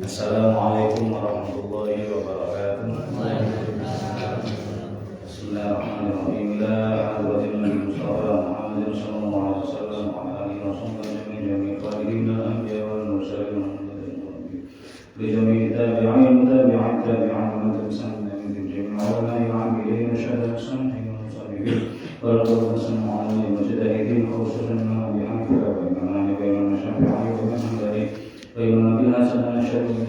Assalamualaikum warahmatullahi wabarakatuh. Bismillahirrahmanirrahim. La ilaha illallah Muhammadur sallallahu alaihi wasallam wa alihi wasallam jami'an qadimina anbiya wal mursalin li jami'i tabi'in tabi'an wa tabi'in min jami'i ulama'i wa amilin syahada sami'in wa sabihin wal qur'an ma'ani mujtahidin khususan ma bihamdika wa imamani wa imam syafi'i wa imam hanbali wa imam bina sana syar'i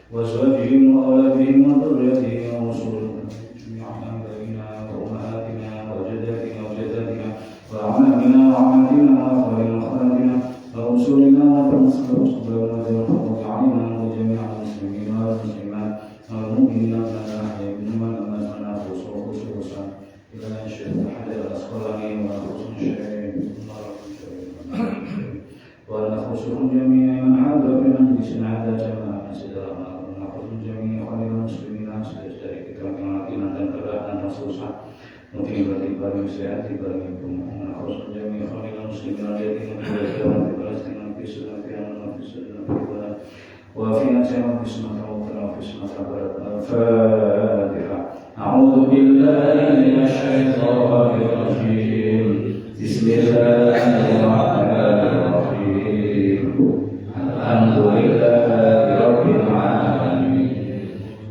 وأزواجهم وأولادهم وذريتهم ورسلهم جميعا آبائنا وأمهاتنا وجداتنا وجداتنا وأعمامنا وعماتنا وأخوالنا وأخواتنا ورسلنا ورسلنا والفضل علينا وجميع المسلمين والمسلمات والمؤمنين والأحياء منهم والأموات خصوصا إلى الشيخ أحد الأسقلاني وخصوصا الشيخ ونخصهم جميعا من حضر في مجلسنا هذا جماعة سيدنا ونخصهم جميعا خير المسلمين سيدنا كرامنا dan keadaan Rasulullah mungkin bagi sehat bagikum ونخصهم جميعا خير المسلمين الذين في فلسطين في سوريا وفي سوريا وفي نجاة في سماء وفي سماء الفاتحة أعوذ بالله من الشيطان الرجيم بسم الله الرحمن الرحيم الحمد لله رب العالمين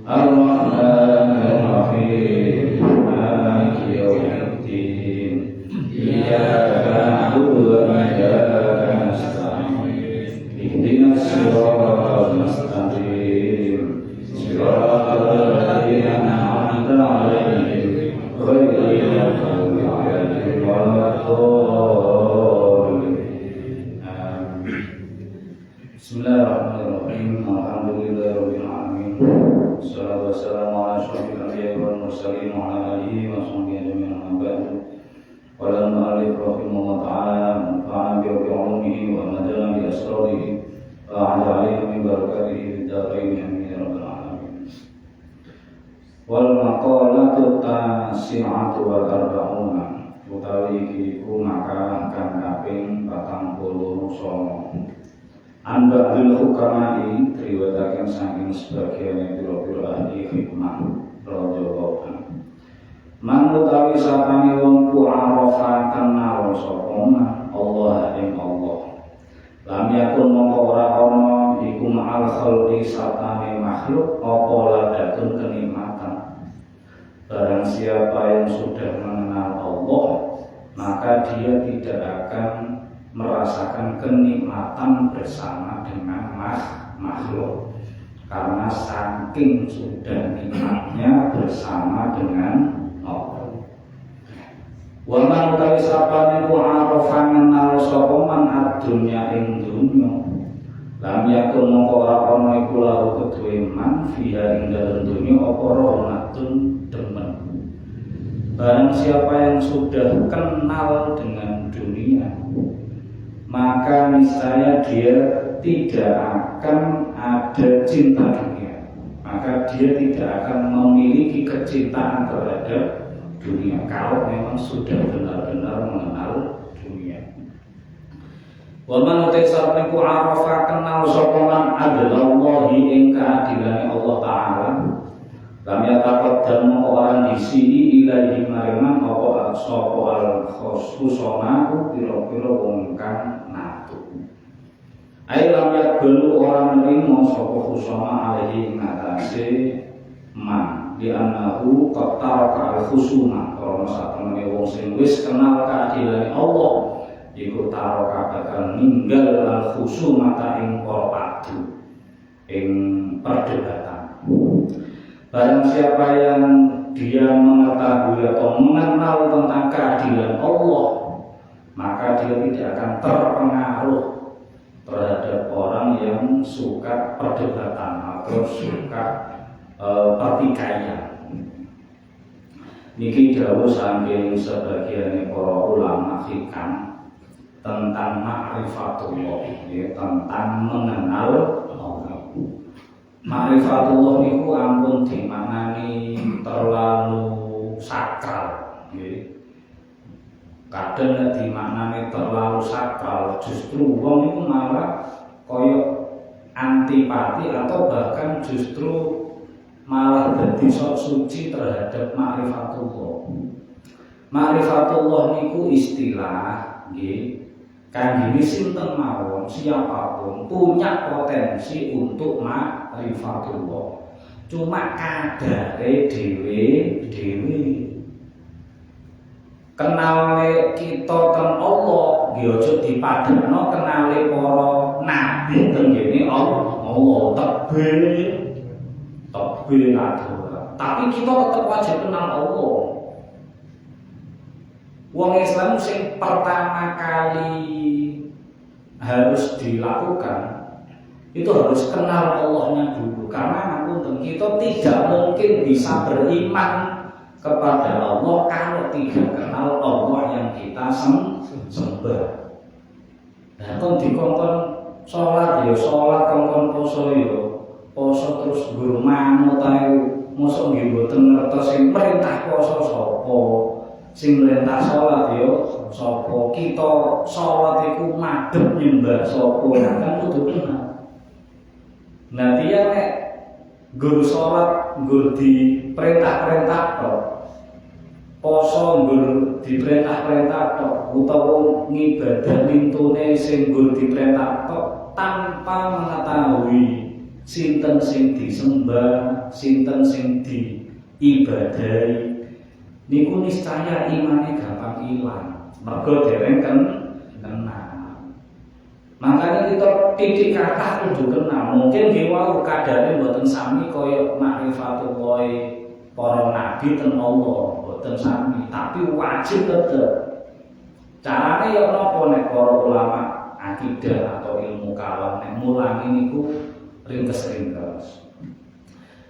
الرحمن الرحيم مالك يوم الدين إياك نعبد وإياك نستعين اهدنا الصراط المستقيم صراط الذين أنعمت عليهم غير المغضوب عليهم ولا الضالين. Bismillahirrahmanirrahim. Alhamdulillahirabbil alamin. Wassalatu wassalamu ala asyrofil anbiya'i wal mursalin wa ala alihi wa sahbihi ajma'in amma ba'du. Qala al-mu'allif rahimahullah ta'ala nafa'ana bi ulumihi wa madana bi asrarihi wa a'ala alayhi min barakatihi fid dharain amin ya rabbal alamin. Wal maqalatu tasi'atu wal arba'una utawi iku makalah kang kaping 49. Anda bil hukamai riwayatkan saking sebagian pira-pira ahli hikmah radhiyallahu anhu. Man utawi sapane wong ku arafa kenal sapa Allah ing Allah. Lam yakun mongko ora ana iku ma'al khalqi sapane makhluk apa ladakun kenikmatan. Barang siapa yang sudah mengenal Allah, maka dia tidak akan merasakan kenikmatan bersama dengan makhluk karena saking sudah nikmatnya bersama dengan Allah. Wa man utawi sapane ku arafa menal sapa man adunya ing dunya lam yakun mongko ora ana iku lahu kedue man fiha ing dalem dunya apa rahmatun demen. Barang siapa yang sudah kenal dengan dunia, maka niscaya dia tidak akan ada cinta dunia, maka dia tidak akan memiliki kecintaan terhadap dunia kalau memang sudah benar-benar mengenal dunia. Wa man tasabbiku arafa kenal sapa man adlallahi ing keadilane Allah taala. Lam yataqaddam orang di sini ilahi mariman apa sapa al khususana pira-pira wong kang natu. Ailam yakbelu orang nerimo sapa khusama alaihi ngatasi man di annahu qattara al-khusuma karena satemene wong sing wis kenal keadilan Allah iku taroka bakal ninggal al-khusumata ing para padu ing perdebatan. Barang siapa yang dia mengetahui atau mengenal tentang keadilan Allah, maka dia tidak akan terpengaruh terhadap orang yang suka perdebatan atau suka pertikaian. Niki dawuh saking sebagian para ulama hikam tentang ma'rifatullah, ya, tentang mengenal Allah. Ma'rifatullah niku ampun dimaknani terlalu sakral, ya. Kadang nek dimaknani terlalu sakral, justru wong iku malah koyo antipati atau bahkan justru malah dadi sok suci terhadap ma'rifatullah. Ma'rifatullah niku istilah nggih kangge sinten mawon siapapun punya potensi untuk ma'rifatullah. Cuma kadare dhewe-dhewe. Kenale kita ten Allah, nggih aja dipadhano kenale para nabi ten ngene Allah tebih adoh. Tapi kita tetap wajib kenal Allah. Wong Islam sing pertama kali harus dilakukan itu harus kenal Allahnya dulu. Karena kita tidak mungkin bisa beriman kepada Allah kalau tidak kenal Allah yang kita sembah. Nah, kon dikongkon sholat ya sholat, kongkon poso ya poso, terus guru manut ae mosok nggih mboten ngertos sing perintah poso sapa, sing perintah sholat ya sapa, kita sholat iku madhep nyembah sapa, kan kudu kenal. Nah dia nek guru sholat guru diperintah-perintah tok, poso nggur diperintah-perintah tok, utawa ngibadah lintune sing nggur diperintah tok tanpa mengetahui sinten sing disembah, sinten sing diibadahi, niku niscaya imane gampang ilang mergo dereng kenal. Makanya kita titik kata kudu kenal. Mungkin dewa kadane mboten sami kaya ma'rifatullah para nabi ten Allah, mboten sami, tapi wajib tetep. Carane ya napa nek para ulama akidah atau ilmu kalam nek mulangi niku ringkes-ringkes.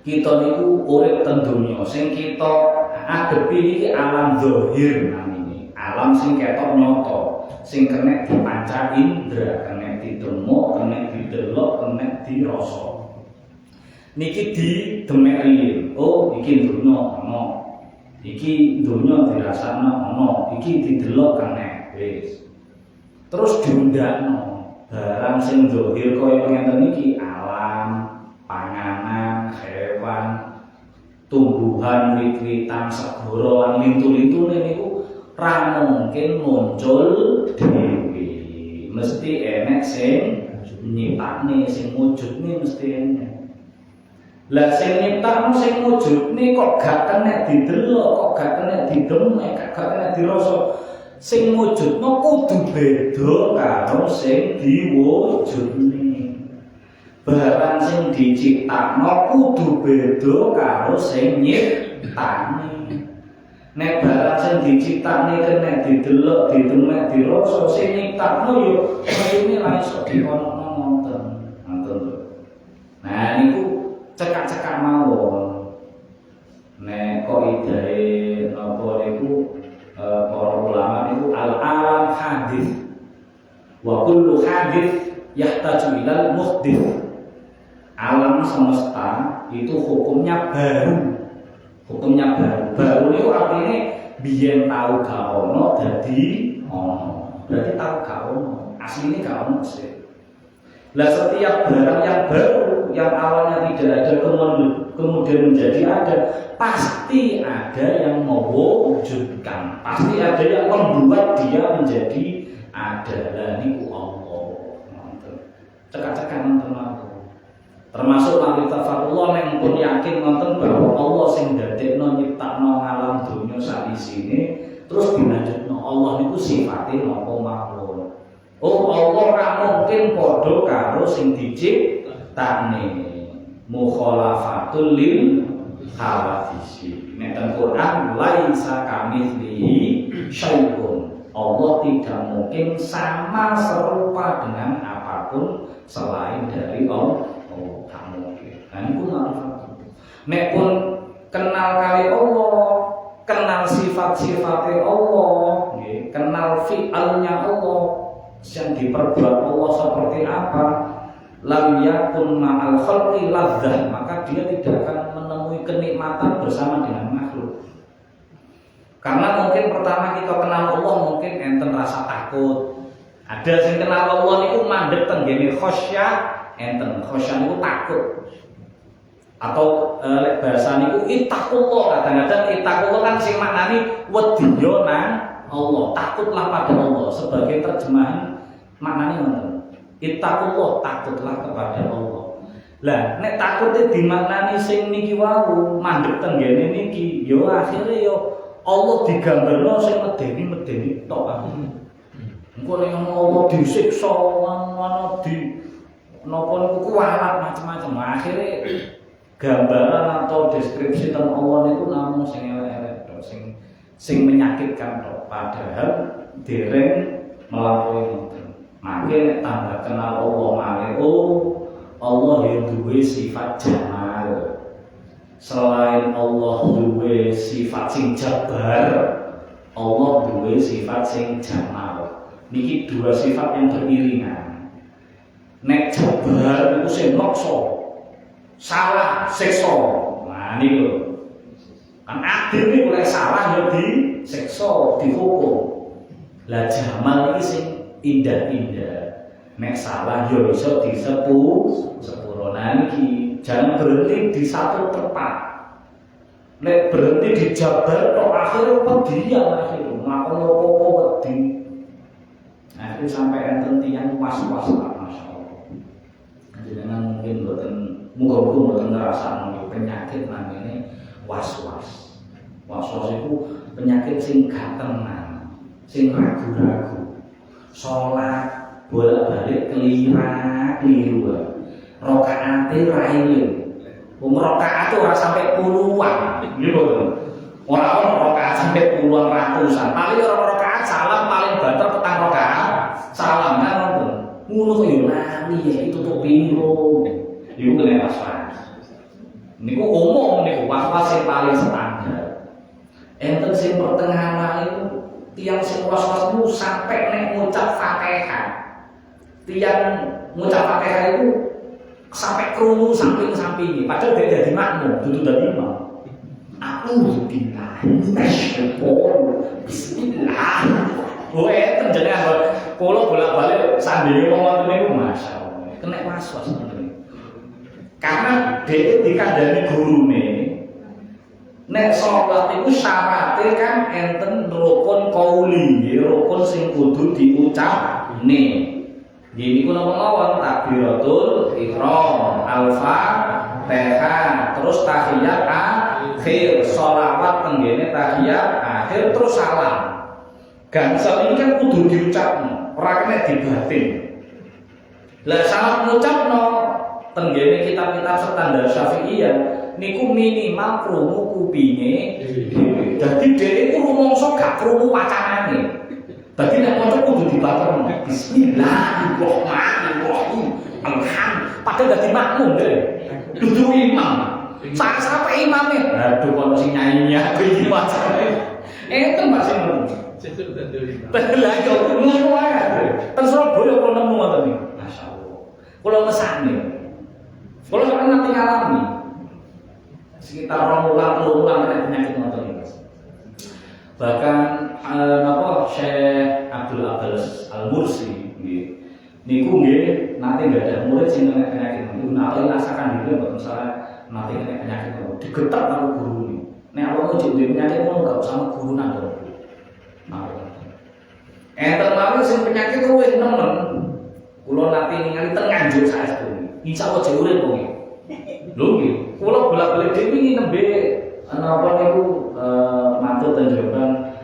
Kita niku urip ten donya sing kita adepi iki alam zahir namine, alam sing ketok nyata, sing kena dipanca indra, kena didemok, kena didelok, kena dirasa. Niki didemeki, oh iki dunya ana, iki dunya dirasakno ana, iki didelok kena wis. Terus diundakno barang sing zahir kaya ngeten iki alam, panganan, hewan, tumbuhan, wit-witan, segara lan lintu-lintune niku ra mungkin muncul dhewe. Mesti enek sing nyiptakne, sing wujudne mesti enek. Lah sing nyiptakno sing wujudne kok gak kena didelok, kok gak kena didemek, gak kena dirasa. Sing wujudno kudu beda karo sing diwujudne. Barang sing diciptakno kudu beda karo sing nyiptakne. Nek barang sing diciptakne kena didelok, didemek, dirasa, sing nyiptakno yo kayune ra iso dikonokno ngoten. Ngoten lho. Nah niku cekak-cekak mawon. Nek kok idahe napa niku para ulama niku al-alam hadis. Wa kullu hadis yahtaju ilal muhdits. Alam semesta itu hukumnya baru. Hukumnya baru itu artinya biyen tahu gak ono dadi ono. Berarti tahu gak ono, aslinya gak ono sih. Lah setiap barang yang baru yang awalnya tidak ada kemudian menjadi ada, pasti ada yang mewujudkan, pasti ada yang membuat dia menjadi ada. Lah niku Allah. cekak-cekak nonton mawon. Termasuk lan tafakullah nek pun yakin nonton bahwa Allah sing ndadekno nyiptakno alam donya sak isine terus dilanjutno Allah niku sifate napa mawon. Oh Allah ora mungkin padha karo sing diciptakne. Mukhalafatul lil hawadisi. Nek teng Quran laisa kamitslihi syai'un. Allah tidak mungkin sama serupa dengan apapun selain dari Allah. Oh, tak mungkin. Nah, itu manfaat. Nek pun kenal kali Allah, kenal sifat-sifatnya Allah, kenal fi'alnya Allah, yang diperbuat Allah seperti apa, lam yakun ma'al khalqi ladzah, maka dia tidak akan menemui kenikmatan bersama dengan makhluk. Karena mungkin pertama kita kenal Allah mungkin enten rasa takut. Ada yang kenal Allah itu mandek tenggene khosyah. Enten khosyah itu takut atau bahasa niku ittaqullah. Kadang-kadang ittaqullah kan sing maknani wedya nang Allah, takutlah pada Allah. Sebagai terjemahan maknane ngoten. Ittaqullah, takutlah kepada Allah. Lah nek takute dimaknani sing niki wau mandheg tenggene niki yo akhire yo Allah digambarno sing medeni-medeni tok. Engko nek Allah disiksa ngono di napa niku kuwalat macam-macam. Akhire gambaran atau deskripsi tentang Allah niku namung sing elek-elek tok, sing menyakitkan tok. Padahal dereng melampaui ngoten. Mangke tambah kenal Allah malih Allah yang duwe sifat jamal. Selain Allah duwe sifat sing jabar, Allah duwe sifat sing jamal. Niki dua sifat yang beriringan. Nek jabar itu sing maksa, salah siksa. Nah niku kan adil niku lek salah ya disiksa, dihukum. Lah jamal iki sing indah-indah. Nek salah ya iso disepuro. Nah niki jangan berhenti di satu tempat. Nek berhenti di jabar tok akhire pedian akhire ngakon opo wedi. Akhire sampai enten tiyang was-was masyaallah. Jangan mungkin muga-muga mboten ngrasakno penyakit namanya was-was. Was-was itu penyakit sing gak tenang, sing ragu-ragu. Salat bolak-balik keliru. Rakaate ra ilang. Wong rakaat ora sampai puluhan. Nggih ora ono rakaat sampai puluhan ratusan. Paling ora rakaat salam paling banter petang rakaat. Salam kan ngono. Ngono kok yo lali ya ditutup piro. Iku kena was-was. Niku umum niku was-was sing paling standar. Enten sing pertengahan itu tiang sing was-was itu sampai nek ngucap Fatihah. Tiang ngucap Fatihah itu sampai krungu samping-sampingi. Padahal dia jadi makmum, dudu dadi imam. Aku bismillah. Oh enten jenengan kula bolak-balik sandinge wong ngoten niku masyaallah. Kena was-was ngoten. Karena dhek dikandani gurune nek salat iku syaraté kan enten rukun qauli, rukun sing kudu diucapne. Nggih niku napa mawon takbiratul ihram, al-fatihah, terus tahiyat akhir, sholawat tenggene tahiyat akhir terus salam. Gansal ini kan kudu diucapno, ora kena dibatin. Lah salah ngucapno tenggene kitab-kitab standar Syafi'iyah niku minimal krungu kupinge dhewe. Dadi dhewe iku rumangsa gak krungu wacanane. Dadi nek maca kudu dibaterno. Bismillahirrahmanirrahim. Alhamdulillah. Padahal dadi makmum dhewe. Dudu imam. Sampai imame, aduh kono sing nyanyi iki wacane. Enten Pak sing ngono. Lah yo ngono wae. Ten Surabaya kula nemu ngoten niku. Masyaallah. Kula mesane. Kula sampeyan nanti ngalami. Sekitar 2 bulan kena penyakit ngoten niku. Bahkan Syekh Abdul Abbas Al-Mursi nggih. Niku nggih nanti enggak ada murid sing kena penyakit niku. Nah, rasakan dhewe mboten salah nanti kena penyakit niku. Digetak karo guru niku. Nek awakmu duwe penyakit ngono gak usah guru nang. Enten mawon sing penyakit luwih nemen. Kula nate ningali teng Nganjuk saestu. Insyaallah jek urip kok. Lho nggih, kula bolak-balik dhewe iki nembe napa niku matur tenjokan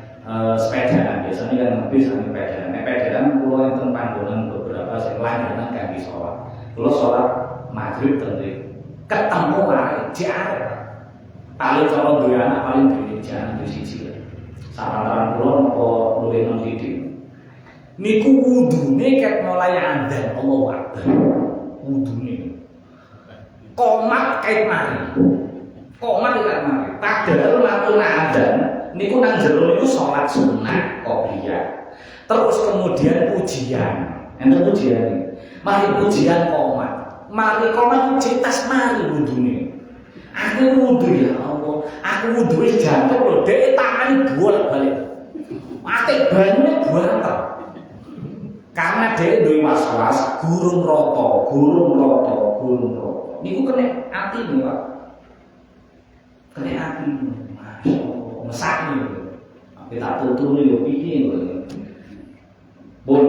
sepedaan. Biasanya kan lebih sami sepedaan. Nek sepedaan kula enten panggonan beberapa sing langganan kangge salat. Kula salat maghrib teng ketemu wae jare. Paling cara duwe anak paling duwe jangan duwe siji. Sarantaran kula napa luwih nang sithik. Niku wudune ket mulai adzan Allahu Akbar. Wudune. Komat kait mari. Komat kait mari. Padahal waktu adzan niku nang jero niku salat sunah qobliyah. Terus kemudian ujian. Enten ujian iki. Mari ujian komat. Mari komat cetas mari wudune. Aku wudu ya Allah. Aku wudu wis jantung lho, dhek tangane bolak-balik. Ate banyune buantek. Karena dia duwe was-was gurung roto. Niku kena ati nih Pak. Kena ati. Masyaallah, mesake lho. Tapi tak tutur yo piye lho. Pun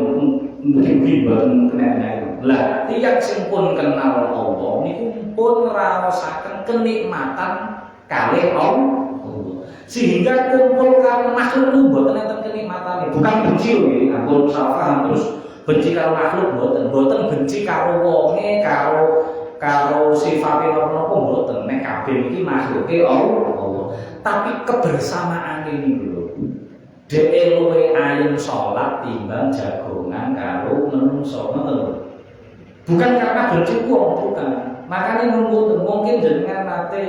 mungkin banget kena itu. Lah, tiap sing pun kenal Allah niku pun ngraosaken kenikmatan kalih Allah. Sehingga kumpul karo makhluk niku mboten enten kenikmatane. Bukan benci lho nggih, ampun salah paham terus benci karo makhluk mboten benci karo wonge, karo sifate napa-napa mboten. Nek kabeh iki makhluke Allah. Tapi kebersamaan ini lho. Dhek luwe ayem salat timbang jagongan karo menungso, ngoten lho. Bukan karena benci wong, bukan. Makanya mungkin jenengan nate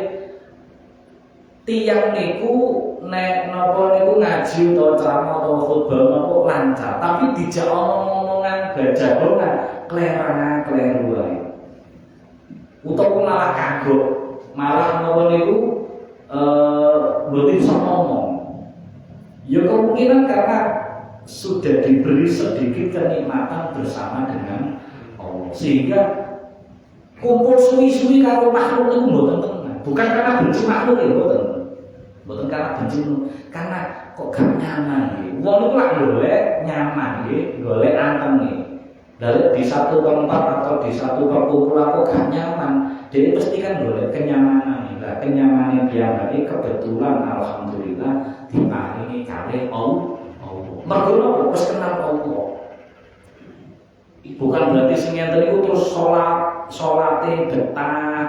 tiang niku nek napa niku ngaji utawa ceramah utawa khutbah napa lancar, tapi dijak omong-omongan bajagongan kleru wae. Utawa malah kagok, malah napa niku mboten iso ngomong. Ya kemungkinan karena sudah diberi sedikit kenikmatan bersama dengan Allah, sehingga kumpul suwi-suwi karo makhluk niku mboten tenan. Bukan karena benci makhluk ya mboten karena benci, karena kok gak nyaman nggih. Wong niku lak golek nyaman nggih, golek anteng nggih. Dari di satu tempat atau di satu perkumpulan kok gak nyaman, jadi pasti kan golek kenyamanan. Nah, kenyamanan dia berarti kebetulan alhamdulillah diparingi kalih Allah. Mergo napa wis kenal Allah. Bukan berarti sing ngenten niku terus salate betah,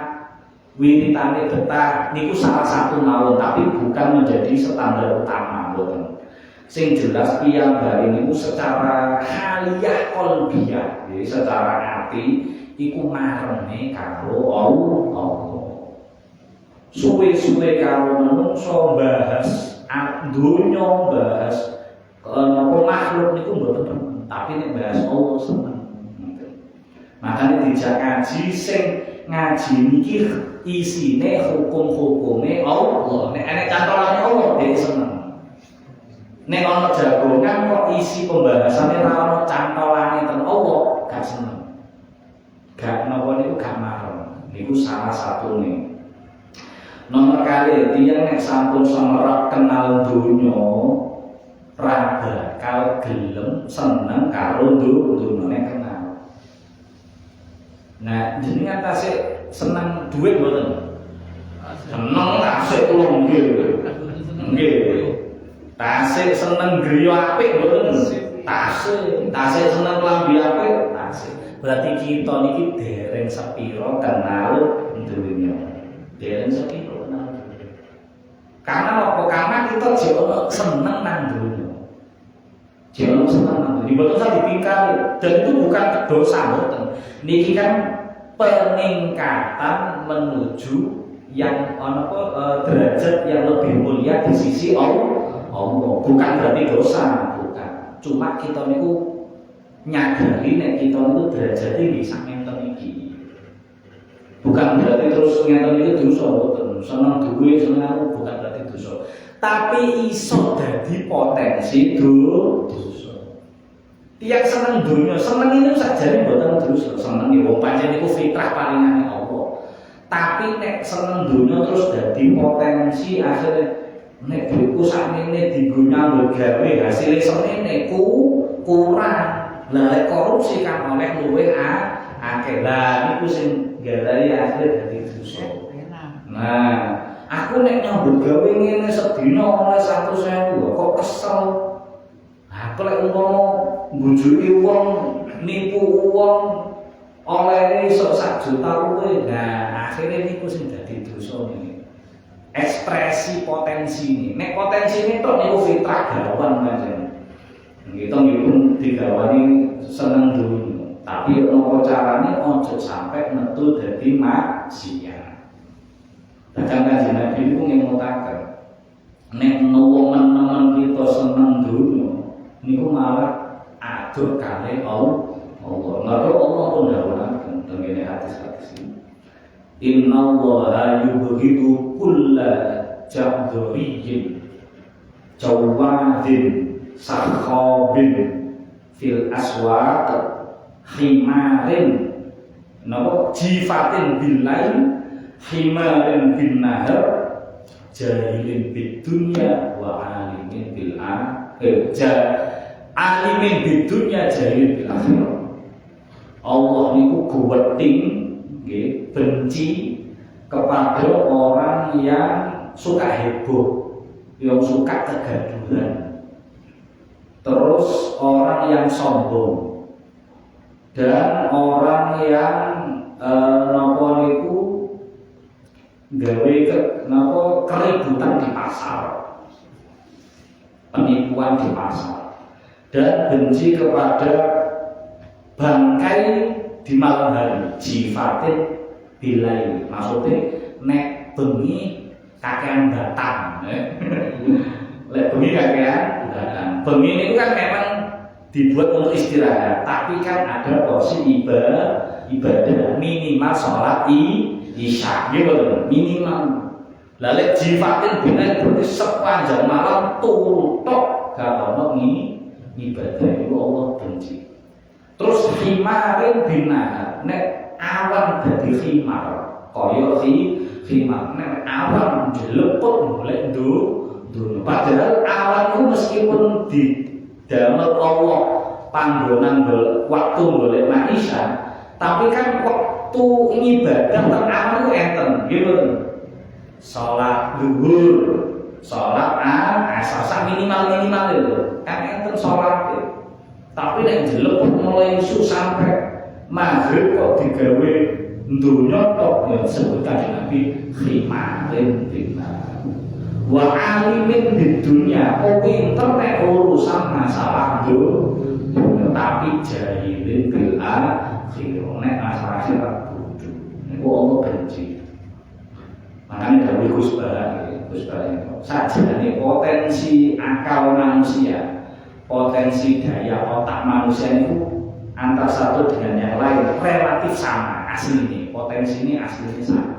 wiritane betah niku salah satu mawon, tapi bukan menjadi standar utama mboten. Sing jelas piyambake niku secara haliyah qalbiyah, jadi secara hati iku marene karo Allah. Suwe-suwe karo menungso bahas donya, bahas napa makhluk niku mboten, tapi nek bahas Allah seneng. Makanya dijak ngaji sing ngaji niki isine hukum-hukume Allah. Nek ana cantolane Allah dhek seneng. Nek ana jagongan kok isi pembahasannya ora ana cantolane ten Allah gak seneng. Gak napa niku gak marem. Niku salah satune. Nomor kali tiyang nek sampun semerap kenal donya ra bakal gelem seneng karo dunyane kenal. Nah, jenengan tasik seneng duit mboten? Seneng tasik kula nggih. Nggih. Tasik seneng griya apik mboten? Tasik seneng klambi apik? Tasik. Berarti kita niki dereng sepiro kenal dunya. Dereng sepiro kenal dunya. Karena apa? Karena kita jek seneng nang dunya. Jek seneng nang dunya. Mboten usah ditingkali. Dan itu bukan dosa mboten. Niki kan peningkatan menuju yang derajat yang lebih mulia di sisi Allah. Bukan berarti dosa, bukan. Cuma kita niku nyadari nek kita niku derajat iki sak ngenten iki. Bukan berarti terus ngenten iki dosa, mboten. Seneng duwe, seneng bukan berarti dosa. Tapi iso dadi potensi dosa. Tiap seneng dunia, seneng ini sajane mboten terus seneng ya wong pancen niku fitrah palingane Allah. Tapi nek seneng dunia terus dadi potensi akhirnya nek duitku sakmene dienggo nyambut gawe hasilé semene kurang. Lah lek korupsi kan oleh luwe akeh. Lah niku sing gadahi akhir dadi dosa. Nah, aku nek nyambut gawe ngene sedina oleh 100.000 kok kesel. Aku lek umpama mbujuki wong, nipu wong oleh iso 1 juta kuwi. Nah, akhirnya niku sing dadi dosa niki. Ekspresi potensi ini. Nek potensi ini tok niku fitrah gawan pancen. Kita pun digawani seneng dulu. Tapi nopo carane ojo sampai metu dadi maksiat. Kadang Kanjeng Nabi niku ngemutaken. Nek wong nemen kita seneng dulu, niku malah adoh kali Allah. Maka Allah pun dawuhaken teng hadis-hadis ini. Innallaha yubghidu kulla jabduriyyin jawadin sakhabin fil aswaq khimarin napa jifatin billail khimarin bin nahar jahilin bid dunya wa alimin bil alimin bid dunya jahilin bil akhirah. Allah niku guweting nggih benci kepada orang yang suka heboh, yang suka kegaduhan. Terus orang yang sombong dan orang yang napa niku gawe keributan di pasar, penipuan di pasar, dan benci kepada bangkai di malam hari, jifatin bilai, maksudnya nek bengi kakean datang, lek bengi kakean datang. Bengi itu kan memang dibuat untuk istirahat, tapi kan ada porsi ibadah minimal sholat isya, gitu minimal. Lalu jifatin bilai berarti sepanjang malam turu tok gak ono ibadah itu Allah benci. Terus khimarin binahar, nek awan dadi khimar, kaya khimar, nek awan jeleput golek dunya. Padahal awan itu meskipun di damel Allah panggonan waktu golek maisha, tapi kan waktu ibadah teng awan itu enten, gitu. Salat zuhur, salat asar minimal itu, kan enten salat itu. Tapi nek jeleput mulai isu sampai maghrib kok digawe dunya tok ya disebut Kanjeng Nabi khimarin binnar. Wa alimin di dunya, pinter nek urusan masalah dunya, tapi jahilin bil akhirah, nek masalah akhirat bodoh. Niku Allah benci. Makanya dari Gus Bara sajane potensi akal manusia, potensi daya otak manusia itu antara satu dengan yang lain relatif sama aslinya, potensi ini aslinya sama,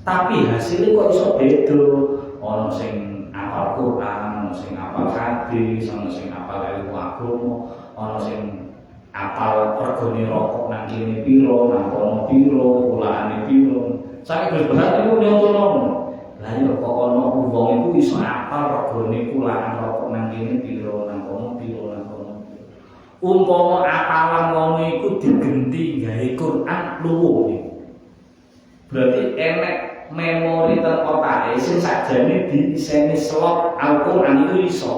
tapi hasilnya kok iso beda. Ono sing apal Quran, ono sing apal hadis, ono sing apal ilmu agama, ono sing apal regane rokok nang kene piro, nang kono piro, ulane piro. Saya berat itu nyontono. Lah ya kok ono wong iku iso apal regane kulaan rokok nang kene piro, nang kono piro, nang kono piro. Umpama apalan ngono iku digenti gawe Quran luwih. Berarti enek memori teng otake sing sakjane diiseni slot Al-Qur'an itu iso,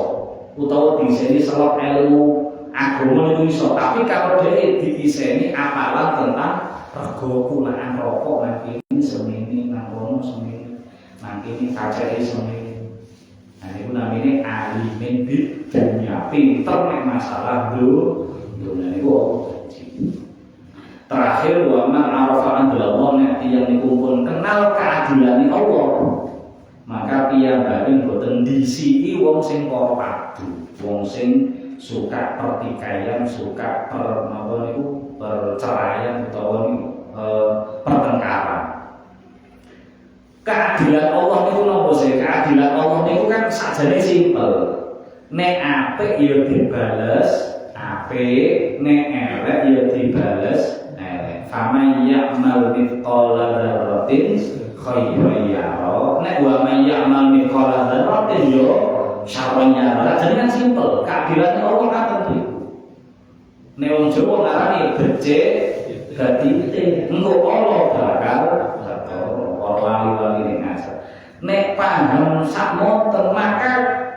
utawa diiseni slot ilmu agama itu iso. Tapi kalau dia diiseni apalan tentang rego kulaan rokok nang kene semene, nang kono semene, nang kene kacake semene. Nah itu namanya alimin bid dunya, pinter nek masalah dunya niku terakhir wa man arafa andallah, nek tiyang niku pun kenal keadilan Allah, maka piyambake boten disiki wong sing para padu, wong sing suka pertikaian, suka perceraian utawa pertengkaran. Keadilan Allah niku napa sih? Keadilan Allah niku kan sakjane simpel. Nek apik ya dibales apik, nek elek ya dibales elek. Faman ya'mal mithqala dzarratin khairan yara, nek wa man ya'mal mithqala dzarratin yo syarran yara. Jadi kan simpel. Keadilan Allah kan tentu. Nek wong Jawa ngarani becik gadite. Engko Allah bakal ora wali-wali ning ngasor. Nek paham sakmonten maka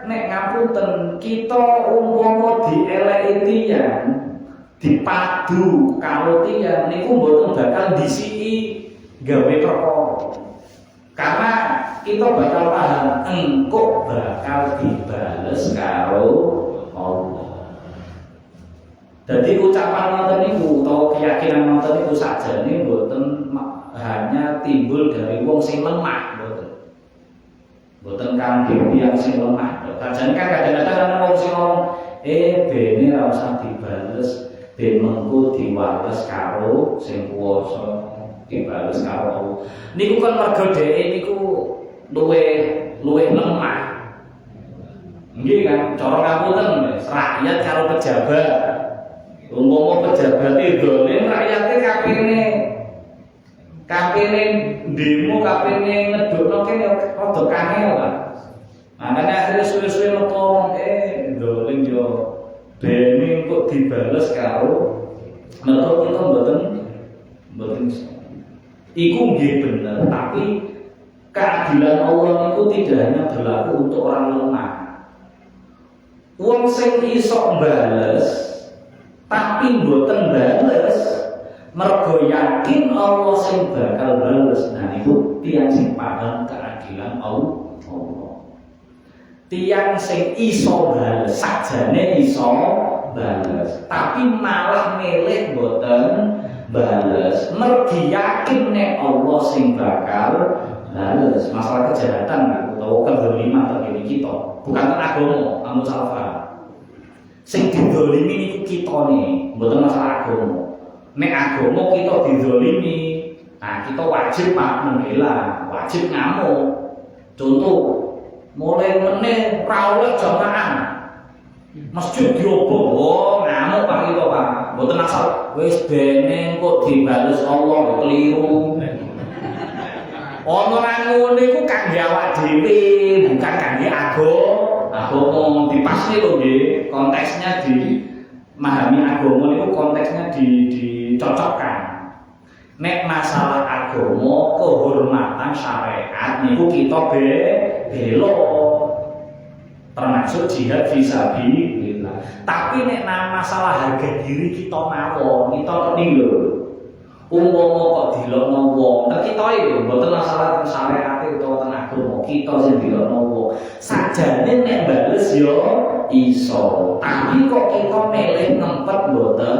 nek ngapunten kita umpama dieleki tiyang dipadu karo tiyang niku mboten bakal disiki gawe perkara. Karena kita bakal paham engko bakal dibales karo Allah. Jadi ucapan ngoten niku utawa keyakinan ngoten niku sakjane mboten hanya timbul dari wong sing lemah, mboten kangge tiyang sing lemah. Sajane kan kadang-kadang ana wong sing ngomong, bene ora usah dibales, ben mengko diwales karo sing kuwasa, dibales karo Allah. Niku kan mergo dheke niku luwih lemah. Nggih kan, cara ngapunten rakyat karo pejabat. Umpama pejabat dolen rakyate kapene demo kapene ngedukno kene rada kangel kan. Makane akhire suwe-suwe metu dolen yo dene kok dibales karo metu kita mboten iku nggih bener, tapi keadilan Allah itu tidak hanya berlaku untuk orang lemah. Wong sing iso bales tapi mboten bales mergo yakin Allah sing bakal bales. Nah niku tiyang sing paham keadilan Allah. Tiyang sing iso bales sakjane iso bales, tapi malah milih mboten bales mergi yakin nek Allah sing bakal bales. Masalah kejahatan atau kezaliman terkini kita bukan agama, kamu salah paham. Sing didolimi niku kitane, mboten masalah agama. Nek agama kita didolimi, nah kita wajib membela, wajib ngamuk. Contoh, mulai meneh ra oleh jamaah. Masjid diobong, ngamuk Pak kita Pak. Mboten asal wis bene kok dibales Allah keliru. Ono nang ngene iku kangge awak dhewe, bukan kangge agama. Dipasne lho nggih, konteksnya memahami agama niku konteksnya dicocokkan. Nek masalah agama, kehormatan syariat niku kita bela. Termasuk jihad fisabilillah. Tapi nek masalah harga diri kita mawon, kita ning lho. Umpama kok dilokno wong, kita iki mboten masalah syariat utawa teng agama, kita sing dilokno wong. Sajane nek bales yo iso, tapi kok kita milih ngempet mboten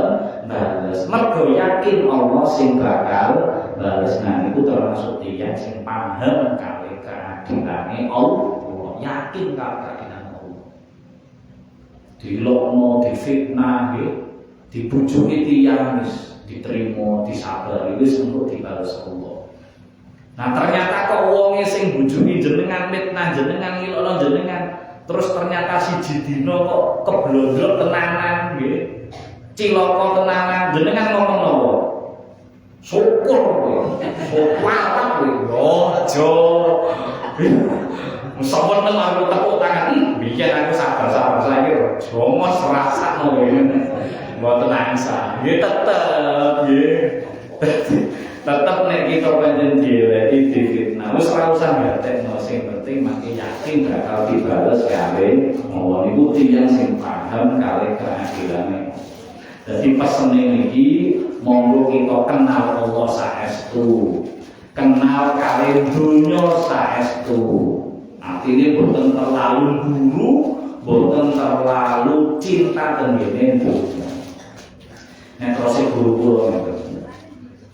bales. Mergo yakin Allah sing bakal bales. Nah niku termasuk tiyang sing paham kali keadilane Allah, yakin kali keadilan Allah. Dilokno, difitnah, dibujuki tiyang wis diterima, disabari, wis engko dibales Allah. Nah ternyata kok wonge sing bujuki jenengan mitnah jenengan ngilokno jenengan, terus ternyata siji dina kok keblondrok tenanan nggih. Cilaka tenanan, jenengan ngomong napa? Syukur kowe. Syukur kowe. Yo aja. Musampun nang aku tepuk tangan biyen aku sabar-sabar saiki jomos rasakno kowe. Mboten angsa, nggih tetep nggih. Tetep nek kita pancen dieleki difitnah, wis ora usah ngatekno, sing penting mangke yakin bakal dibales kali Allah niku tiyang sing paham kali keadilane. Dadi pesene niki monggo kita kenal Allah saestu, kenal kali dunya saestu. Artine boten terlalu guru, boten terlalu cinta tenggene dunya. Nek terus guru-guru ngeten.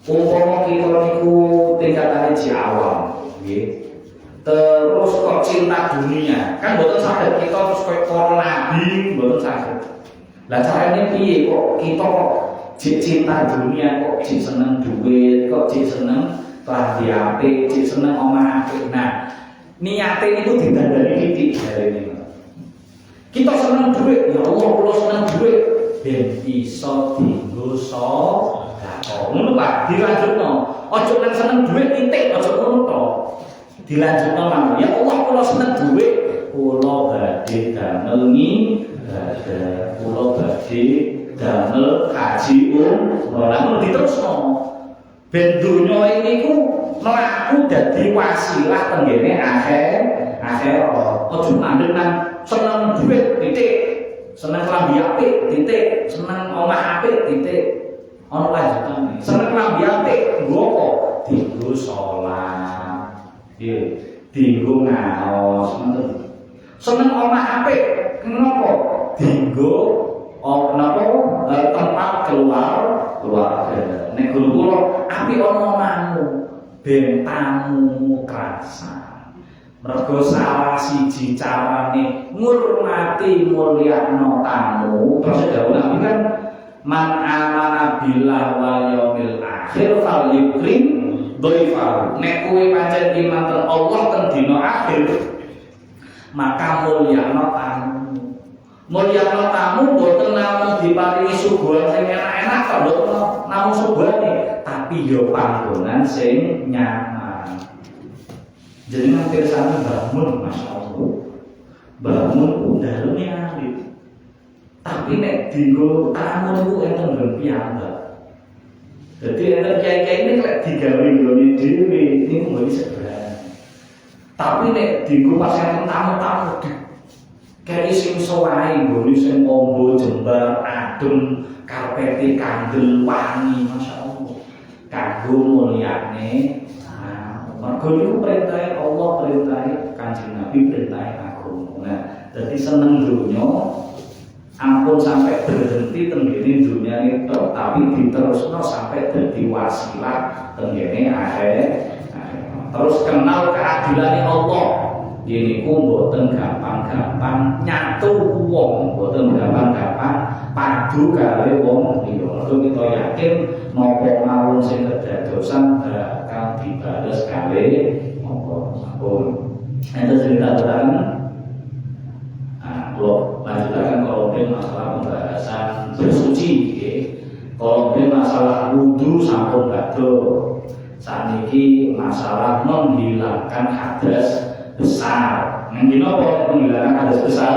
Umpama kita niku tingkatane di awam, nggih. Terus kok cinta dunia, kan mboten saged kita terus koyo para nabi, mboten saged. Lah carane piye kok kita kok jek cinta dunia, kok jek seneng duit, kok jek seneng klambi apik, jek seneng omah apik. Nah, niate niku didandani titik jarene. Kita seneng duit, ya Allah kula seneng duit. Ben iso dienggo sedekah. Ngono Pak, dilanjutno. Aja nang seneng dhuwit titik, aja ngono to. Dilanjutno mawon. Ya Allah kula seneng dhuwit, kula badhe damel ibadah, kula badhe damel kaji umroh. Lalu diterusno ben donya ini ku mlaku dadi wasilah tenggene akhirat. Aja mandeg nang seneng duit titik, seneng klambi apik titik, seneng omah apik titik. Ana lanjutane. Seneng klambi apik nggo apa? Dienggo salat. Nggih, dienggo ngaos ngoten. Seneng omah apik kenapa? Dienggo tempat keluarga. Nek guru kula apik ana omahmu ben tamu krasa. Mergo salah siji carane ngurmati mulyakno tamu. Terus dawuh Nabi kan man amana billah wal yaumil akhir fal yukrim dhaifah. Nek kowe pancen iman ten Allah ten dina akhir, maka mulyakno tamu. Mulyakno tamu boten namung diparingi suguhan sing enak-enak kok boten namung suguhane, tapi yo panggonan sing nyaman. Jadi nanti sana bangun, masya Allah, bangun dalamnya alit. Tapi nek dinggo tamu itu enten berpiambak. Jadi enten kiai-kiai ini kalau digawe nggone dhewe ini nggak bisa berani. Tapi nek dinggo pas enten tamu-tamu kayak sing sowae nggone sing ombo jembar adem karpete kandel wangi, masya Allah. Kanggo mulyane. Mergo niku perintah Allah, perintah Kanjeng Nabi, perintah agama. Nah, dadi seneng dunya ampun sampai berhenti tenggene dunya itu, tapi diterusno sampai dadi wasilah tenggene akhirat. Terus kenal keadilan Allah. Ini ku mboten gampang-gampang nyatu wong, mboten gampang-gampang padu kali wong liya. Kita yakin napa mawon sing kedadosan bakal dibales kali napa sampun. Ente cerita terang. Kalau lanjutkan kalau masalah pembahasan bersuci, kalau masalah wudu sampun badhe. Saniki masalah menghilangkan hadas besar. Nanti nopo menghilangkan hadas besar?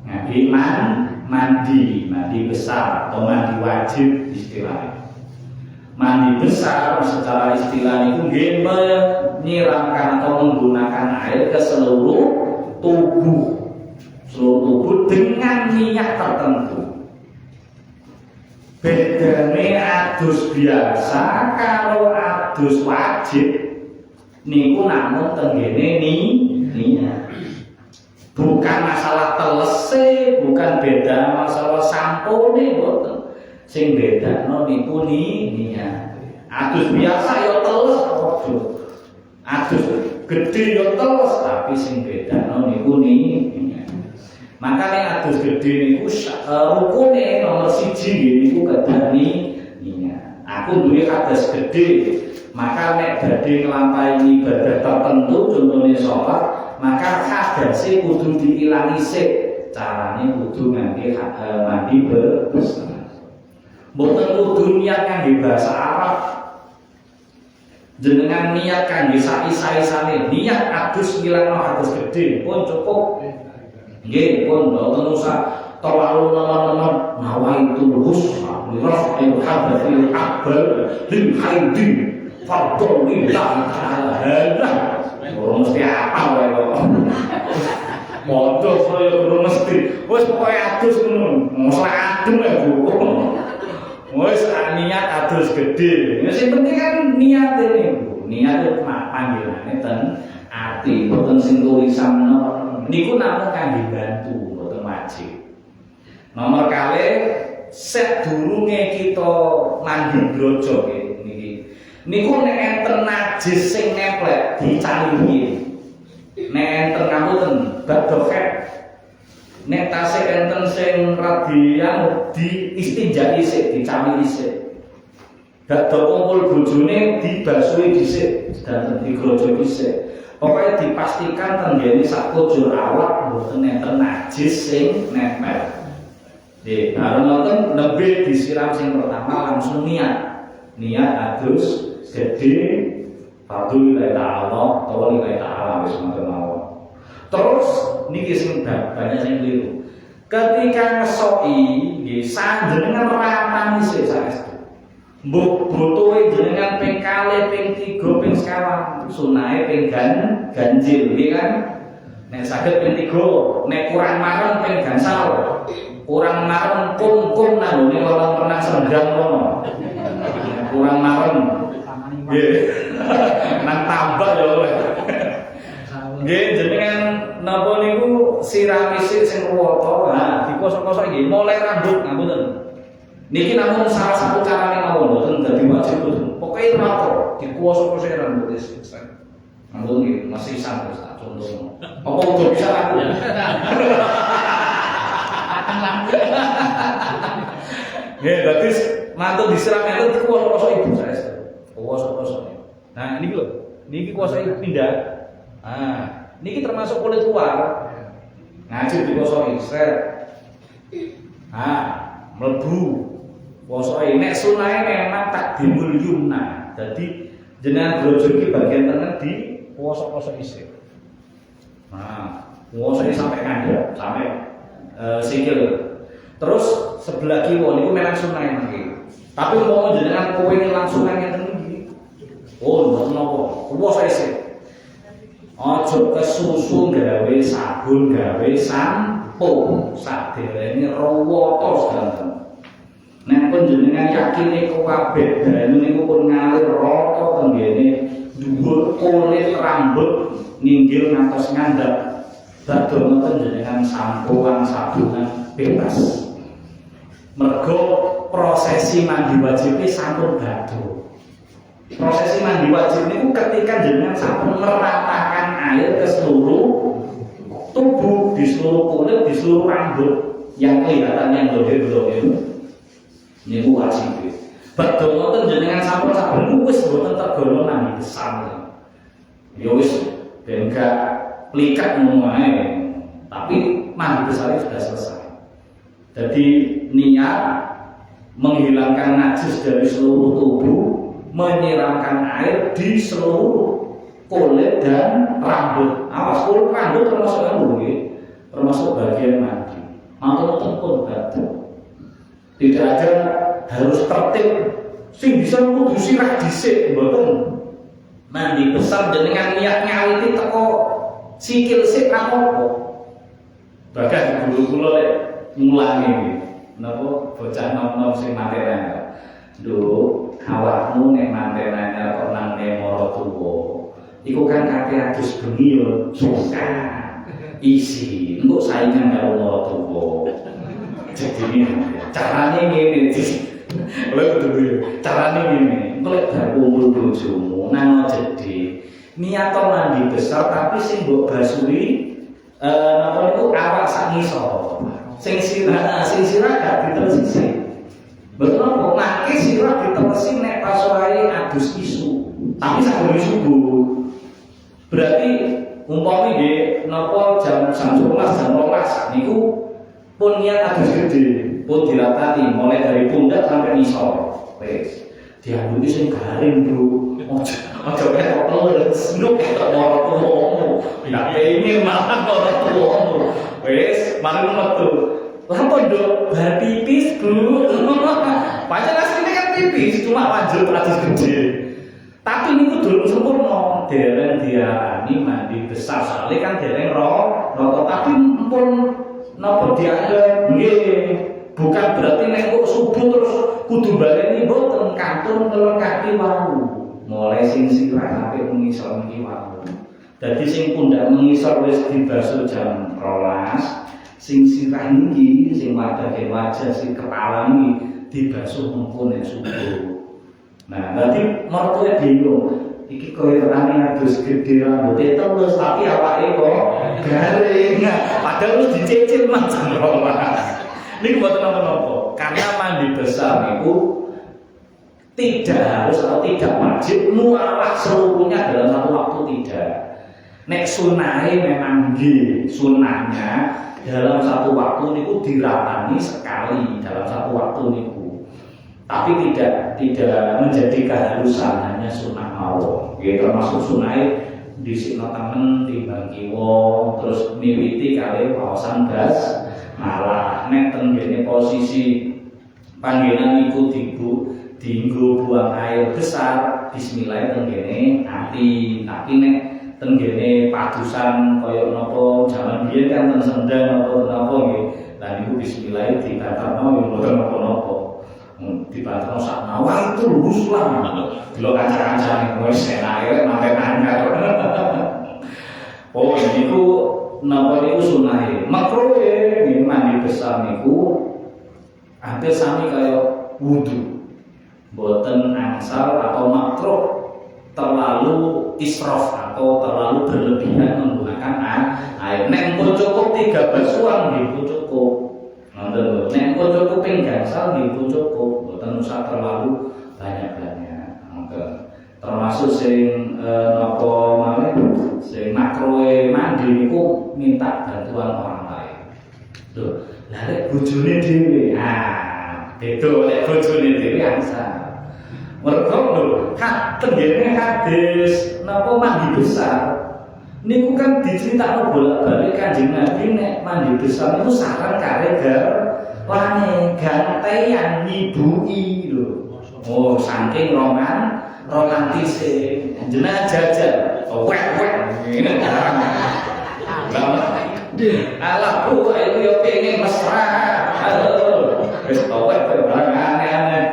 Nabi mandi besar atau mandi wajib istilahnya. Mandi besar secara istilah itu menyiramkan atau menggunakan air ke seluruh tubuh dengan niat tertentu. Bedane adus biasa kalau adus wajib niku namun tenggene niat. Bukan masalah telese, bukan beda masalah sampone boten. Sing bedano niku niat. Adus biasa ya teles padha. Adus gedhe ya teles, tapi sing bedano niku niat. Makane adus gedhe niku rukune nomor 1 niku kedani niat. Aku duwe hadas gedhe, maka nek badhe nglampahi ibadah tertentu contohnya sholat, maka hadase kudu diilangi sik. Carane kudu ngangge mandi besar. Mboten kudu niat kangge bahasa Arab. Jenengan niat kangge saisane, niat adus ngilangno hadas gedhe pun cukup. Nggih, pun mboten usah terlalu lama-lama nawaitul husna li raf'il hadathil akbar lil haidi fardhu lillahi ta'ala. Ora mesti apa wae kok. Modho saya ora mesti. Wis pokoke adus ngono. Mosok adem ya, Bu. Wis niat adus gedhe. Ya sing penting kan niat ini, Bu. Niat panggilane ten ati, boten sing tulisan niku namung kangge bantu, boten wajib. Nomor kali set durunge kita mandi blojok niki. Niku nek enten najis sing nemplek dicalihi. Nek enten ngapunten badhoket. Nek tasih enten sing radian diistinjai sik, dicamili sik. Badhe kumpul bojone dibasuhi dhisik dan digrojoki sik. Pokoknya dipastikan tenggene sak kujur awak mboten enten najis sing nempel. Nggih, bareng ngoten nembe disiram sing pertama langsung niat adus gedhe fardhu lillahi ta'ala utawa lillahi ta'ala wis ngoten mawon. Terus niki sing banyak sing keliru. ketika ngesoki nggih sanjenengan ratani sik saestu. Mbok botoe jenengan ping kalih, ping 3, ping sekawan, sunahe ping ganjil nggih kan. Nek saged ping 3, nek kurang marem ping gansal. Kurang marem kum nang ngene ora pernah sendang ngono. Kurang marem. Nggih. Nang tambah ya oleh. Nggih jenengan napa niku sirami sing ruwata, nah dikosok-kosok nggih mulai rambut ngapunten. Niki namun salah satu carane mawon mboten dadi wajib mboten. Pokoke rata dikosok-kosok rambut wis. Ngapunten nggih masih santai tak contoh. Apa udah bisa aku? Nggih dadi mantu disiram itu dikosok-kosok ibu saya. Kosok-kosok. Nah ini lho, niki kuasa pindah. Ah, niki termasuk kulit luar. Ngaji dikosoki set. Ah, mlebu. Kosoki nek sunahe memang takdimul yumna. Jadi jenengan grojoki bagian tengah di kosok-kosok isih. Nah, kosoki sampai kandel, sampai sikil. Terus sebelah kiwa niku memang sunahe niki. Tapi mau jenengan kowe langsung ngeten iki. Oh, mboten napa. Kuwasa isih. Aja kesusu gawe sabun, gawe sampo, saderenge rawata sedanten. Nek panjenengan yakin niku kabeh banyu niku pun ngalir rata tenggene dhuwur kulit rambut ninggil ngantos ngandhap. Badhe ngoten jenengan sampoan sabunan bebas. Mergo prosesi mandi wajib sampun badhe. Prosesi mandi wajib niku ketika jenengan sampun meratakan air ke seluruh tubuh, di seluruh kulit, di seluruh rambut yang kelihatan yang dohir-dohir. Niku wajib. Badhe ngoten jenengan sampun wis mboten tergolong mandi besar. Ya wis ben gak plikat ngono ae. Tapi mandi besar sudah selesai. Jadi niat menghilangkan najis dari seluruh tubuh, menyiramkan air di seluruh kulit dan rambut. Awas kulit rambut termasuk termasuk bagian mandi. Mangkene pun badhe. Tidak ada harus tertib. Sing bisa kudu sirah dhisik mboten. Mandi besar jenengan niat nyawiti teko sikil sik apa-apa. Bahkan guru kula lek mulangi iki. Napa bocah nom-nom sing materi. Duh, awakmu nek mantenan kok nang mara tuwa. Iku kan kakek adus bengi yo suka. Isi, engko saingan karo mara tuwa. Jadi carane ngene iki. Lha kudu carane ngene. Engko lek bar kumpul bojomu nang jedhe. Niat mandi besar tapi sing mbok basuhi napa niku awak sak ngisor. Sing sirah gak ditersisi. Betul apa? Maki sirah ditemesin nek pas wae adus isu. Tapi sakjane subuh. Berarti umpami nggih napa jam 11 jam 12 niku pun niat adus gede, pun diratani mulai dari pundak sampai ngisor. Wis. Diambil sing garing, Bro. Ojo ketok telur senuk ketok ora tuwa. Ya pengen malah ora tuwa. Wis, mari metu. Lah pondok bar pipis, Bu. Pancen asline kan pipis, cuma wanjur adus gede. Tapi niku durung sempurna, dereng diarani mandi besar. Soale kan dereng rata, tapi pun napa dianggap nggih. Bukan berarti nek kok subuh terus kudu baleni mboten, kantun telur kaki wau. Mulai sing sirah sampai mengisor niki wau. Dadi sing pundak mengisor wis dibasuh jam 12. Sing sirah niki, sing wadake wajah, sing kepala niki dibasuh mengko nek subuh. Nah, berarti mertuwe bingung. Iki koyo rame adus gede rambute terus tapi awake kok garing. Padahal wis dicicil Mas jam 12. Niku mboten napa-napa. Karena mandi besar niku tidak harus atau tidak wajib mualaf seluruhnya dalam satu waktu, tidak. Nek sunahe memang nggih, sunahnya dalam satu waktu niku diratani sekali dalam satu waktu niku. Tapi tidak menjadi keharusan, hanya sunah mawon. Nggih termasuk sunahe dhisikno temen timbang kiwa, terus miwiti kali waosan bas malah nek ten kene posisi panggenan iku dienggo buang air besar bismillah ten kene ati, tapi nek ten kene padusan kaya napa jaman biyen kan ten sendang napa nggih. Lah niku bismillah dibatalno yo mboten napa-napa. Dibatalno sak nawah itu lurus lah. Delok kanca-kancane wis enake sampe nangkar. Oh niku napa niku sunahe. Makruhe nggih mandi besar niku hampir sami kaya wudu. Boten angsal atau makruh terlalu israf atau terlalu berlebihan menggunakan air. Nek pun cukup 13 suang nggih cukup. Ngoten lho. Nek pun cukup ping gangsal nggih cukup. Boten usah terlalu banyak-banyak. Ngoten. Termasuk sing napa malih sing makruhe mandi niku minta bantuan orang lain. Lho, lah nek bojone dhewe, beda nek bojone dhewe angsal. Mergo lho, tenggene hadis napa mandi besar niku kan diceritakno bolak-balik Kanjeng Nabi nek mandi besar niku sareng kare garwane gantean nyibui lho. Oh, saking romantise. Jenengan jajal, wek ngene barang. Alah bu, itu yo pengen mesra. Halo, wis wek barang aneh-aneh.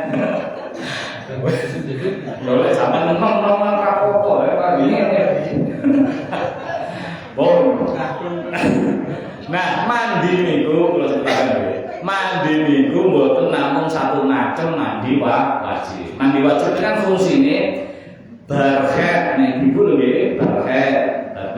Boleh sampean nong rapopo ya Pak ngene. Nah, mandi niku kula critakaken. Mandi niku mboten namung satu macem mandi wajib. Mandi wajib kan fungsine barhet nek ibu lho nggih, barhet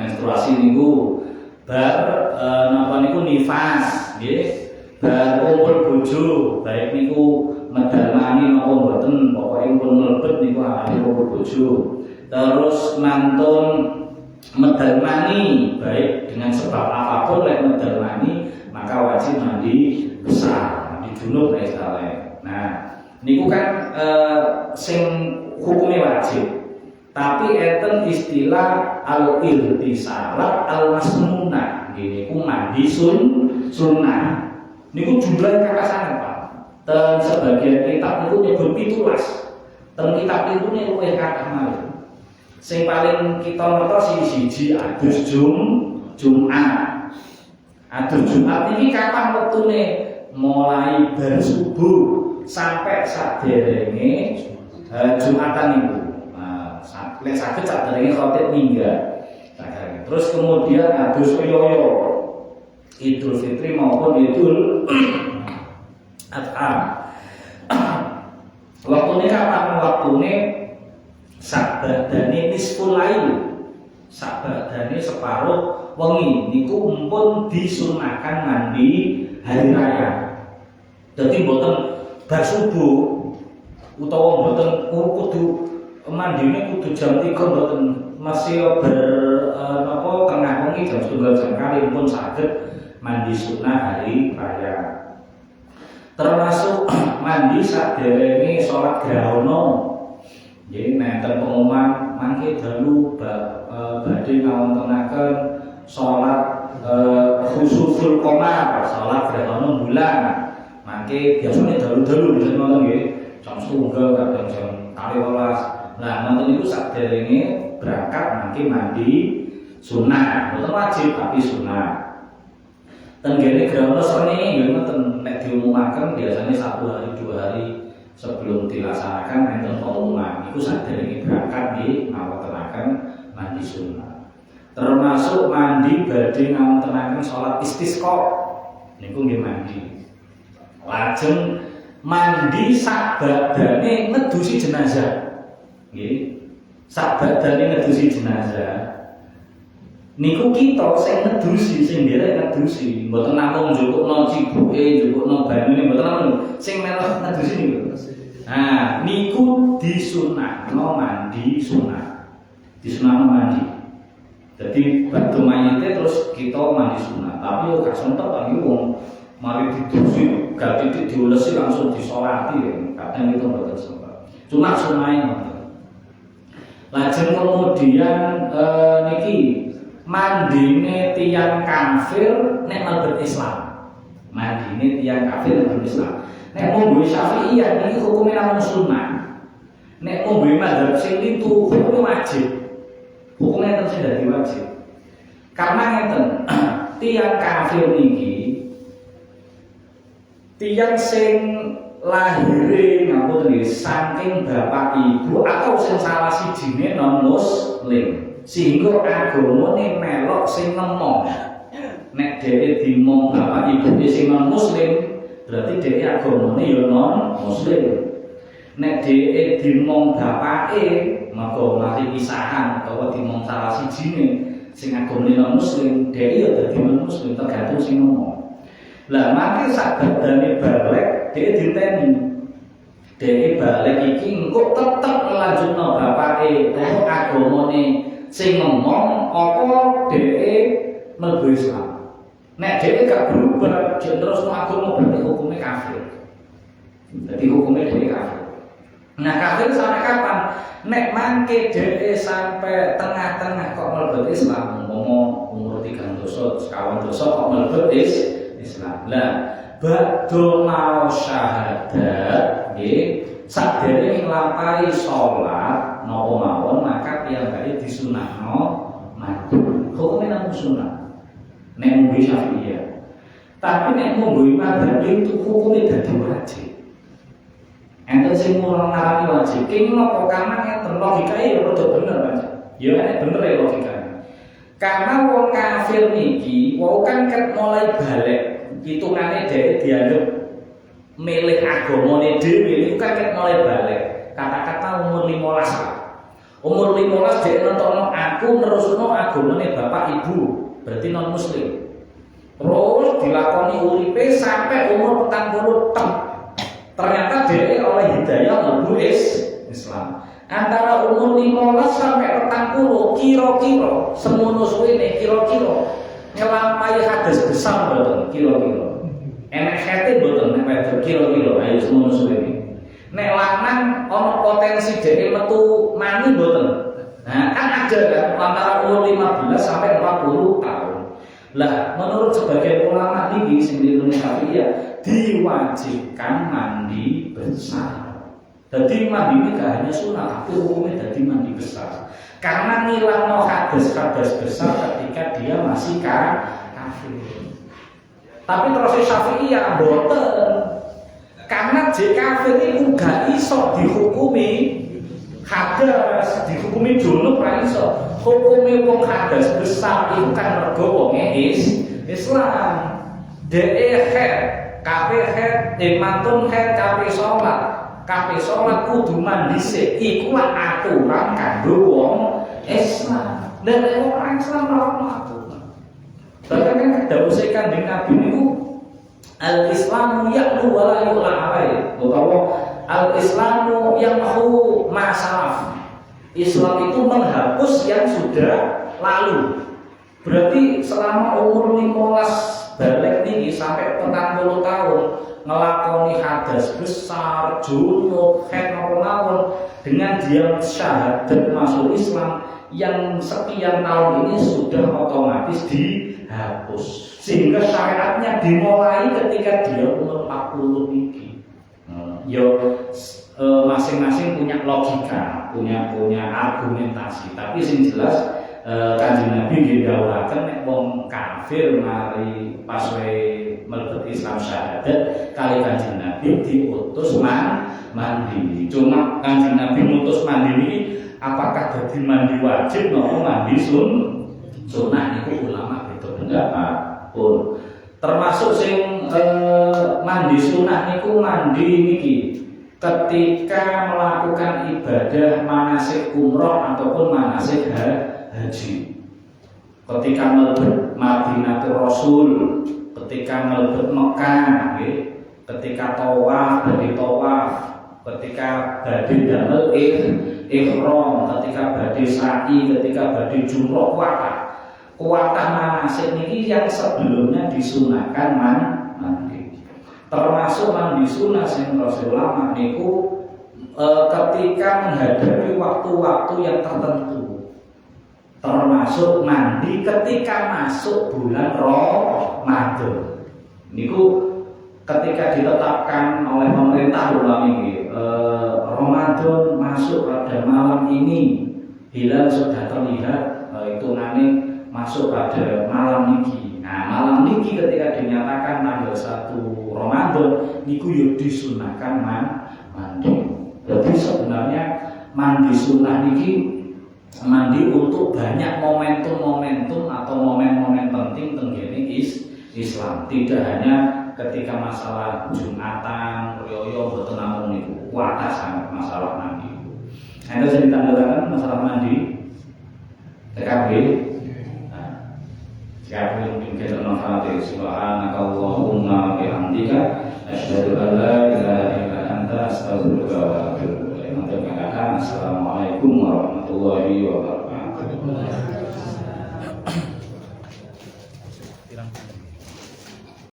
menstruasi niku bar napa niku nifas nggih. Bar kumpul bojo, baik niku medal mani napa mboten, pokoke pun mlebet niku arane kumpul bojo. Terus mantun medal mani, baik dengan sebab apapun lek medal mani, maka wajib mandi besar, mandi junub nek istilahnya. Nah, niku kan sing hukumnya wajib. Tapi enten istilah al-irtisalat al-masnunah. Niku mandi sunnah. Niku jumlahnya kakasane Pak. Dan sebagian kitab niku nyebut 17. Dan kitab itu nih luwih kathah malih. Sing paling kita ngertos siji adus Jumat. Adus Jumat ini kapan wektune? Mulai bar subuh sampai saderenge Jumatan niku. Lek saged saderenge khotib minggat. Terus kemudian adus yoyo. Idul Fitri maupun Idul Adha. Waktune kapan? Waktune sabadane nisful lail. Sabadane separuh wengi niku mumpun disunahkan mandi hari raya. Dadi mboten bar subuh utawa mboten kudu mandine kudu jam 3 mboten masih napa tengah wengi jam 1 jam kali pun saged mandi sunnah hari raya. Termasuk mandi saderenge salat grahana. Nggih nenten pengumuman mangke dalu badhe ngawontenaken salat khusuful qamar, salat gerhana bulan. Mangke biasane dalu-dalu bisa ngoten nggih. Jam 1 kadang jam 12. Nah, nanti niku saderenge berangkat mangke mandi sunah. Mboten wajib tapi sunah. Tenggene gerhana sreni nggih ngoten nek diumumaken biasanya 1 hari 2 hari sebelum dilaksanakan enten pengumuman iku saderenge berangkat nggih ngawontenaken mandi sunah. Termasuk mandi badhe ngawontenaken salat istisqa. Niku nggih mandi. Lajeng mandi sak badane ngedusi jenazah. Nggih. Sak badane ngedusi jenazah. Niku kita sing ngedusi, sing nderek ngedusi, mboten namung njupukno cibuke, njupukno banyune mboten namung sing meleh ngedusi niku. Nah, niku disunahno mandi sunah. Disunahno mandi. Jadi batu mayite terus kita mandi sunah. Tapi yo gak sontok lagi wong mari didusi, gak titik diulesi langsung disolati ya. Kadang itu mboten sempat. Cuma sunahe ngoten. Lajeng kemudian niki mandine tiyang kafir nek mlebet Islam. Mandine tiyang kafir nek mlebet Islam. Nek mung Syafi'iyah niki hukume namung sunnah. Nek mung mazhab sing itu hukume wajib. Hukume enten sing dadi wajib. Karena ngeten, tiyang kafir niki tiyang sing lahire ngapunten nggih saking bapak ibu atau sing salah sijine non muslim sehingga agamane melok sing nemong. Nek dhewe dimong bapak ibu sing non muslim berarti dhewe agamane ya non muslim. Nek dhewe dimong bapake maka mari pisahan utawa dimong salah sijine sing agamane non muslim dhewe ya dadi non muslim tergantung sing ngomong. Lah mangke sak badane balik dhek diteni. Dhek balik iki engko tetep ngelanjutno bapake utawa agamane sing ngomong apa dhek mlebu Islam. Nek dhek gak berubah terus agama berarti hukumnya kafir. Jadi hukumnya dhek kafir. Nah kafir sampai kapan? Nek mangke dhek sampai tengah-tengah kok mlebu Islam, umur 3 dosa, sekawan dosa kok mlebu Islam. Lah badhe mau syahadat nggih sadherenge nglampahi salat napa mawon maka piyambake disunahno mati. Hukume namung sunah. Nek mung Syafi'iyah. Tapi nek mung mazhab itu hukume dadi wajib. Enten sing ora ngarani wajib. Kene napa karena ngeten logikae ya rada bener aja. Ya nek bener ya logikane. Karena wong kafir niki wau kan ket mulai balik hitungane dhewe dianggap milih agamane dhewe niku kan ket mulai balik. Kata-kata umur 15 lah. Umur 15 dhek nentokno aku nerusno agamane bapak ibu, berarti non muslim. Terus dilakoni uripe sampai umur 40 tahun. Ternyata dhek oleh hidayah mlebu Islam. Antara umur 15 sampai 40 kira-kira semono suwene kira-kira ngelampahi hadas besar mboten kira-kira. Enek hete mboten nek wedok kira-kira ayo semono suwene. Nek lanang ana potensi dhek metu mani mboten. Nah, kan ada kan antara umur 15 sampai 40 tahun. Lah, menurut sebagian ulama niki sing di Indonesia diwajibkan mandi besar. Jadi mandi ini gak hanya sunnah, tapi hukumnya jadi mandi besar. Karena ngilangno hadas besar ketika dia masih kafir. Tapi terus Syafi'iyah mboten. Karena jek kafir itu gak iso dihukumi hadas, dihukumi junub ra iso. Hukume wong hadas besar itu kan mergo wonge Islam. Dhek kabeh mantun kabeh salat. Kabeh salat kudu mandi sik iku aturan kanggo wong Islam. Dan orang Islam ora ono aturan. Bahkan kan dawuh Kanjeng Nabi niku al-Islamu ya'lu wa la yu'la alaihi. Utawa al-Islamu yamhu ma salaf. Islam itu menghapus yang sudah lalu. Berarti selama umur 15 balik niki sampai 40 tahun ngelakoni hadas besar, junub, haid maupun dengan dia syahadat masuk Islam yang sekian tahun ini sudah otomatis dihapus. Sehingga syariatnya dimulai ketika dia umur 40 niki. Masing-masing punya logika, punya argumentasi. Tapi sing jelas Kanjeng Nabi nggih dawuhaken nek wong kafir mari pas mlebet Islam syahadat kali Kanjeng Nabi diutus mandi. Cuma Kanjeng Nabi mutus mandi ini apakah dadi mandi wajib napa mandi sunnah niku ulama beda pendapat pun. Termasuk sing mandi sunnah niku mandi niki ketika melakukan ibadah manasik umroh ataupun manasik haji. Ketika mlebet Madinatul Rasul, ketika mlebet Mekah, ketika tawaf, ketika badhe damel ihram, ketika badhe sa'i, ketika badhe jumrah kuwatah manasik niki yang sebelumnya disunahkan mandi. Termasuk mandi sunah sing Rasulullah niku ketika menghadapi waktu-waktu yang tertentu, termasuk mandi ketika masuk bulan Ramadan. Niku ketika ditetapkan oleh pemerintah ulama Ramadan masuk pada malam ini, hilal sudah terlihat, itu nanti masuk pada malam niki. Nah, malam niki ketika dinyatakan tanggal 1 Ramadan niku yo disunahkan mandi. Jadi sebenarnya mandi sunnah niki mandi untuk banyak momentum-momentum atau momen-momen penting tenggene Islam. Tidak hanya ketika masalah Jumatan, Rioyo, boten namung niku. Kuatah sangat masalah mandi. Anda bisa ditandatakan masalah mandi TKB. TKB mungkin kita nafati subhanakallahumma bihamdika asyhadu an la ilaha illa anta astaghfiruka wa atubu ilaik. Assalamualaikum warahmatullahi wabarakatuh.